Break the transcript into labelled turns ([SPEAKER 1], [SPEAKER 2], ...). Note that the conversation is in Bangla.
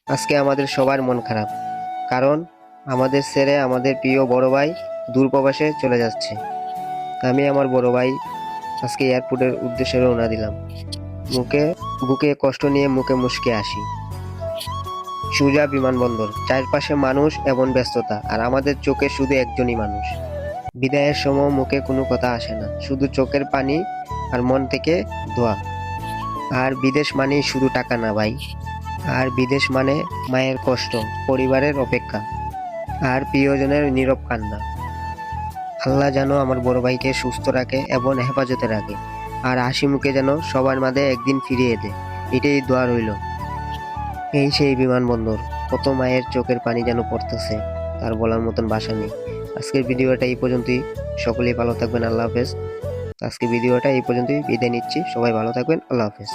[SPEAKER 1] আজকে আমাদের সবার মন খারাপ, কারণ আমাদের ছেড়ে আমাদের প্রিয় বড় ভাই দূরপ্রবাসে চলে যাচ্ছে। আমি আমার বড় ভাই আজকে এয়ারপোর্টের উদ্দেশ্যে রওনা দিলাম। মুখে বুকে কষ্ট নিয়ে মুখে মুচকে আসি। সোজা বিমানবন্দর, চারপাশে মানুষ এবং ব্যস্ততা, আর আমাদের চোখে শুধু একজনই মানুষ। বিদায়ের সময় মুখে কোনো কথা আসে না, শুধু চোখের পানি আর মন থেকে দোয়া। আর বিদেশ মানেই শুধু টাকা না ভাই, আর বিদেশ মানে মায়ের কষ্ট, পরিবারের অপেক্ষা, আর প্রিয়জনের নীরব কান্না। আল্লাহ যেন আমার বড় ভাইকে সুস্থ রাখে এবং হেফাজতে রাখে, আর হাসি মুখে যেন সবার মাঝে একদিন ফিরিয়ে দেয়। এটাই দোয়া রইল। এই সেই বিমানবন্দর, কত মায়ের চোখের পানি যেন পড়তেছে, তার বলার মতন ভাষা নেই। আজকের ভিডিওটা এই পর্যন্তই। সকলেই ভালো থাকবেন, আল্লাহ হাফেজ। আজকে ভিডিওটা এই পর্যন্তই, বিদায় নিচ্ছি। সবাই ভালো থাকবেন, আল্লাহ হাফেজ।